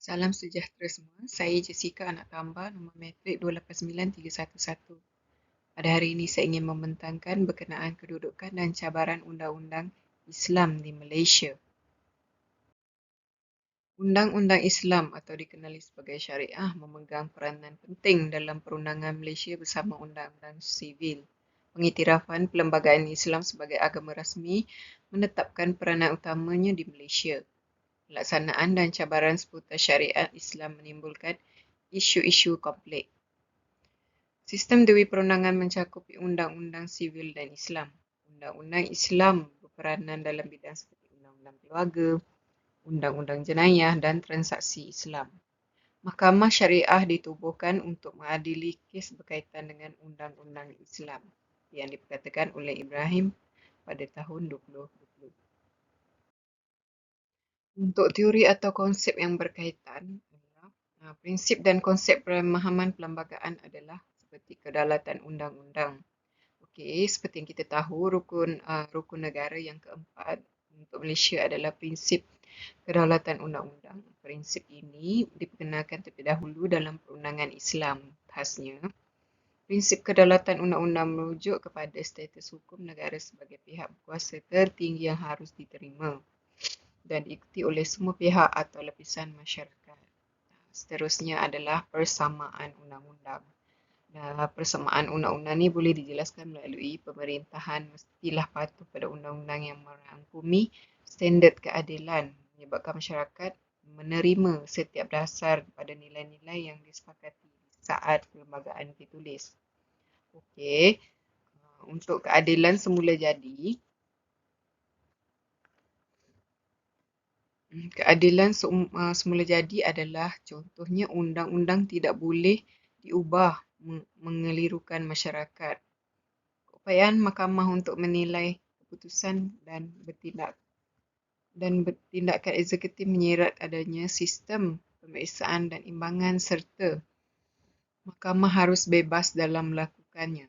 Salam sejahtera semua. Saya Jessica anak tambah nombor matrik 289311. Pada hari ini saya ingin membentangkan berkenaan kedudukan dan cabaran undang-undang Islam di Malaysia. Undang-undang Islam atau dikenali sebagai syariah memegang peranan penting dalam perundangan Malaysia bersama undang-undang sivil. Pengiktirafan Perlembagaan Islam sebagai agama rasmi menetapkan peranan utamanya di Malaysia. Pelaksanaan dan cabaran seputar syariat Islam menimbulkan isu-isu kompleks. Sistem dewan perundangan mencakupi undang-undang sivil dan Islam. Undang-undang Islam berperanan dalam bidang seperti undang-undang keluarga, undang-undang jenayah dan transaksi Islam. Mahkamah Syariah ditubuhkan untuk mengadili kes berkaitan dengan undang-undang Islam yang diperkatakan oleh Ibrahim pada tahun 2020. Untuk teori atau konsep yang berkaitan, prinsip dan konsep pemahaman perlembagaan adalah seperti kedaulatan undang-undang. Okey, seperti yang kita tahu, rukun negara yang keempat untuk Malaysia adalah prinsip kedaulatan undang-undang. Prinsip ini diperkenalkan terlebih dahulu dalam perundangan Islam khasnya. Prinsip kedaulatan undang-undang merujuk kepada status hukum negara sebagai pihak berkuasa tertinggi yang harus diterima dan diikuti oleh semua pihak atau lapisan masyarakat. Seterusnya adalah persamaan undang-undang. Persamaan undang-undang ni boleh dijelaskan melalui pemerintahan mestilah patuh pada undang-undang yang merangkumi standard keadilan menyebabkan masyarakat menerima setiap dasar pada nilai-nilai yang disepakati saat perlembagaan ditulis. Okey, untuk keadilan semula jadi, keadilan semula jadi adalah contohnya undang-undang tidak boleh diubah mengelirukan masyarakat. Keupayaan mahkamah untuk menilai keputusan dan bertindakan eksekutif menyerat adanya sistem pemeriksaan dan imbangan serta mahkamah harus bebas dalam melakukannya.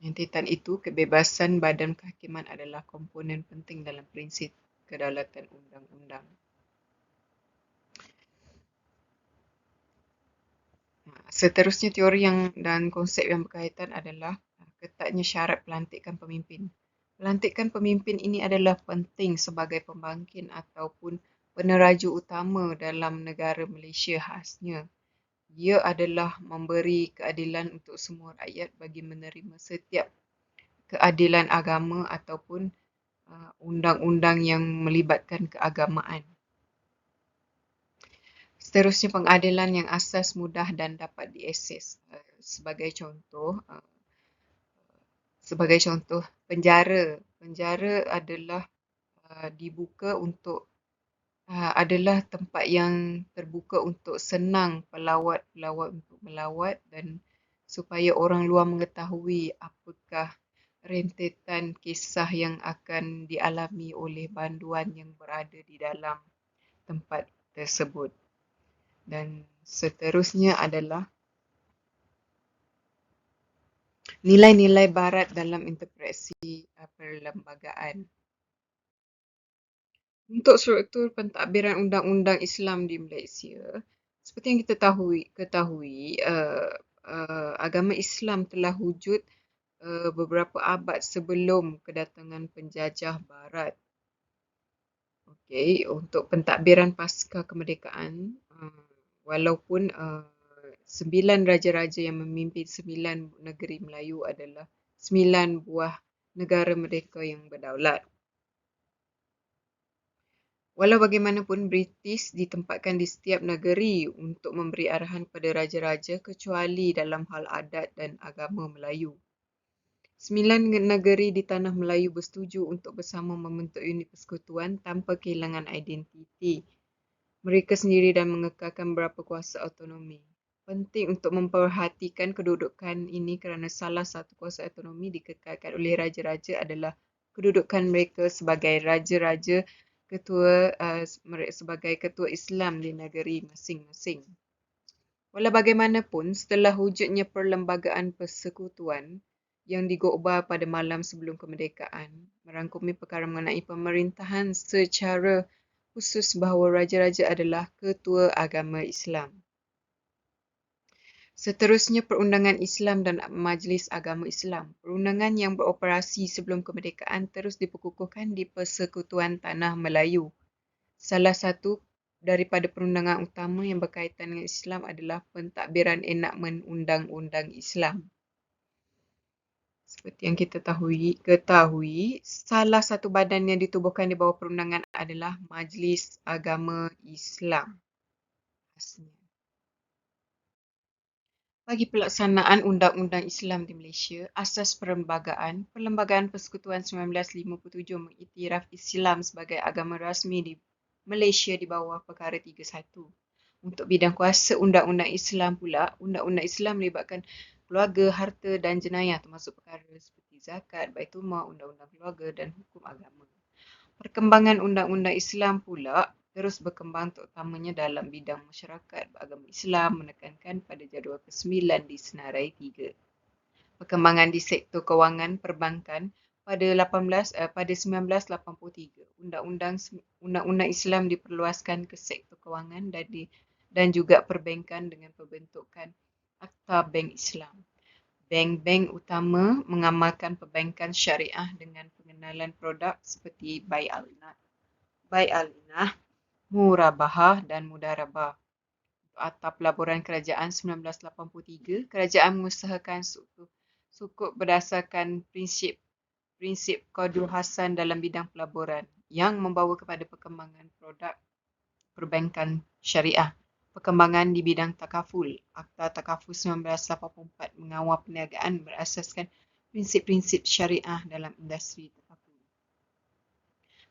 Rentetan itu, kebebasan badan kehakiman adalah komponen penting dalam prinsip kedaulatan undang-undang. Seterusnya teori dan konsep yang berkaitan adalah ketatnya syarat pelantikan pemimpin. Pelantikan pemimpin ini adalah penting sebagai pembangkit ataupun peneraju utama dalam negara Malaysia khasnya. Ia adalah memberi keadilan untuk semua rakyat bagi menerima setiap keadilan agama ataupun undang-undang yang melibatkan keagamaan. Seterusnya pengadilan yang asas mudah dan dapat diakses. Sebagai contoh penjara. Penjara adalah dibuka untuk adalah tempat yang terbuka untuk senang pelawat-pelawat untuk melawat dan supaya orang luar mengetahui apakah rentetan kisah yang akan dialami oleh banduan yang berada di dalam tempat tersebut. Dan seterusnya adalah nilai-nilai barat dalam interpretasi perlembagaan. Untuk struktur pentadbiran undang-undang Islam di Malaysia, seperti yang kita ketahui, agama Islam telah wujud beberapa abad sebelum kedatangan penjajah barat. Okey, untuk pentadbiran pasca kemerdekaan, walaupun 9 raja-raja yang memimpin 9 negeri Melayu adalah 9 buah negara merdeka yang berdaulat. Walau bagaimanapun, British ditempatkan di setiap negeri untuk memberi arahan kepada raja-raja kecuali dalam hal adat dan agama Melayu. 9 negeri di tanah Melayu bersetuju untuk bersama membentuk unit persekutuan tanpa kehilangan identiti mereka sendiri dan mengekalkan beberapa kuasa autonomi. Penting untuk memperhatikan kedudukan ini kerana salah satu kuasa autonomi dikekalkan oleh raja-raja adalah kedudukan mereka sebagai raja-raja sebagai ketua Islam di negeri masing-masing. Walau bagaimanapun, setelah wujudnya perlembagaan persekutuan yang digobbar pada malam sebelum kemerdekaan, merangkumi perkara mengenai pemerintahan secara khusus bahawa raja-raja adalah ketua agama Islam. Seterusnya Perundangan Islam dan Majlis Agama Islam. Perundangan yang beroperasi sebelum kemerdekaan terus diperkukuhkan di Persekutuan Tanah Melayu. Salah satu daripada perundangan utama yang berkaitan dengan Islam adalah pentadbiran enakmen Undang-Undang Islam. Seperti yang kita ketahui, salah satu badan yang ditubuhkan di bawah perundangan adalah Majlis Agama Islam. Bagi pelaksanaan Undang-Undang Islam di Malaysia, asas Perlembagaan Persekutuan 1957 mengiktiraf Islam sebagai agama rasmi di Malaysia di bawah Perkara 31. Untuk bidang kuasa Undang-Undang Islam pula, Undang-Undang Islam melibatkan keluarga, harta dan jenayah termasuk perkara seperti zakat, Baitulmal, Undang-Undang Keluarga dan Hukum Agama. Perkembangan Undang-Undang Islam pula terus berkembang terutamanya dalam bidang masyarakat beragama Islam menekankan pada jadual ke-9 di Senarai 3. Perkembangan di sektor kewangan perbankan pada 1983. Undang-Undang Islam diperluaskan ke sektor kewangan dan juga perbankan dengan pembentukan Akta Bank Islam. Bank-bank utama mengamalkan perbankan syariah dengan pengenalan produk seperti Bai Alinah, Murabahah dan Mudarabah. Untuk Akta Pelaburan Kerajaan 1983, kerajaan mengusahakan sukuk berdasarkan prinsip Qadul Hasan dalam bidang pelaburan yang membawa kepada perkembangan produk perbankan syariah. Perkembangan di bidang takaful. Akta Takaful 1984 mengawal perniagaan berasaskan prinsip-prinsip syariah dalam industri takaful.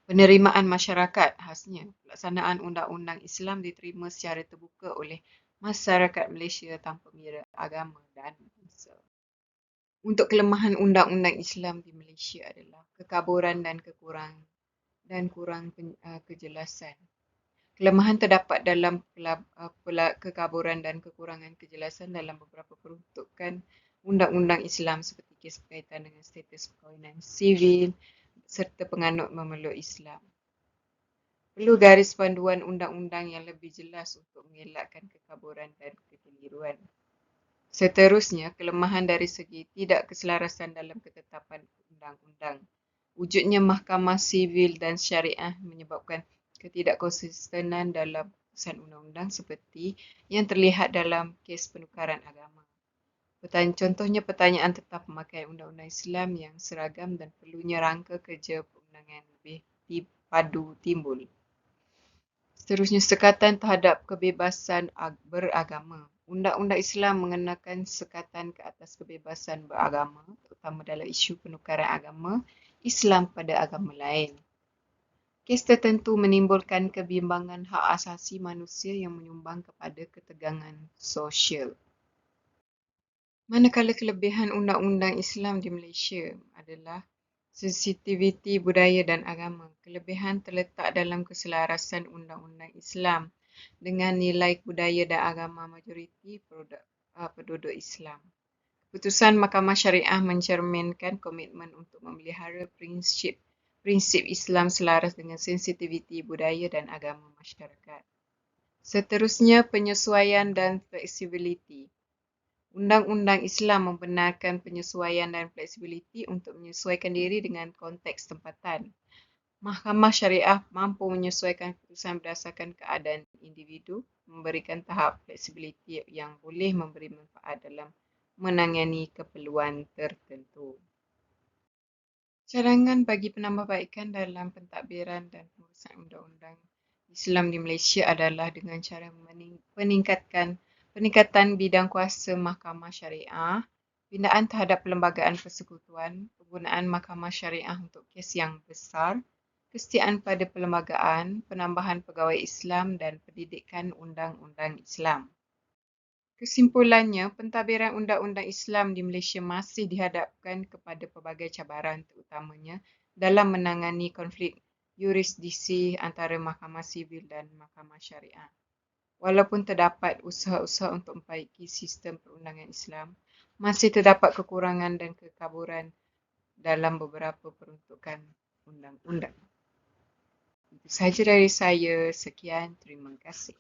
Penerimaan masyarakat. Khasnya, pelaksanaan Undang-Undang Islam diterima secara terbuka oleh masyarakat Malaysia tanpa mengira agama dan bangsa. Untuk kelemahan Undang-Undang Islam di Malaysia adalah kekaburan dan kurang kejelasan. Kelemahan terdapat dalam kekaburan dan kekurangan kejelasan dalam beberapa peruntukan Undang-Undang Islam seperti kes berkaitan dengan status perkahwinan sivil serta penganut memeluk Islam. Perlu garis panduan undang-undang yang lebih jelas untuk mengelakkan kekaburan dan kekeliruan. Seterusnya, kelemahan dari segi tidak keselarasan dalam ketetapan undang-undang. Wujudnya mahkamah sivil dan syariah menyebabkan ketidakkonsistenan dalam keputusan undang-undang seperti yang terlihat dalam kes penukaran agama. Contohnya pertanyaan tentang pemakaian undang-undang Islam yang seragam dan perlunya rangka kerja perundangan lebih padu timbul. Seterusnya, sekatan terhadap kebebasan beragama. Undang-Undang Islam mengenakan sekatan ke atas kebebasan beragama, terutama dalam isu penukaran agama Islam pada agama lain. Kes tertentu menimbulkan kebimbangan hak asasi manusia yang menyumbang kepada ketegangan sosial. Manakala kelebihan Undang-Undang Islam di Malaysia adalah sensitiviti budaya dan agama. Kelebihan terletak dalam keselarasan Undang-Undang Islam dengan nilai budaya dan agama majoriti penduduk Islam. Keputusan Mahkamah Syariah mencerminkan komitmen untuk memelihara prinsip Islam selaras dengan sensitiviti budaya dan agama masyarakat. Seterusnya, penyesuaian dan fleksibiliti. Undang-Undang Islam membenarkan penyesuaian dan fleksibiliti untuk menyesuaikan diri dengan konteks tempatan. Mahkamah Syariah mampu menyesuaikan keputusan berdasarkan keadaan individu, memberikan tahap fleksibiliti yang boleh memberi manfaat dalam menangani keperluan tertentu. Cadangan bagi penambahbaikan dalam pentadbiran dan pengurusan undang-undang Islam di Malaysia adalah dengan cara peningkatan bidang kuasa mahkamah syariah, pindaan terhadap perlembagaan persekutuan, penggunaan mahkamah syariah untuk kes yang besar, kesetiaan pada perlembagaan, penambahan pegawai Islam dan pendidikan undang-undang Islam. Kesimpulannya, pentadbiran undang-undang Islam di Malaysia masih dihadapkan kepada pelbagai cabaran terutamanya dalam menangani konflik yurisdiksi antara mahkamah sivil dan mahkamah syariah. Walaupun terdapat usaha-usaha untuk memperbaiki sistem perundangan Islam, masih terdapat kekurangan dan kekaburan dalam beberapa peruntukan undang-undang. Itu sahaja dari saya. Sekian, terima kasih.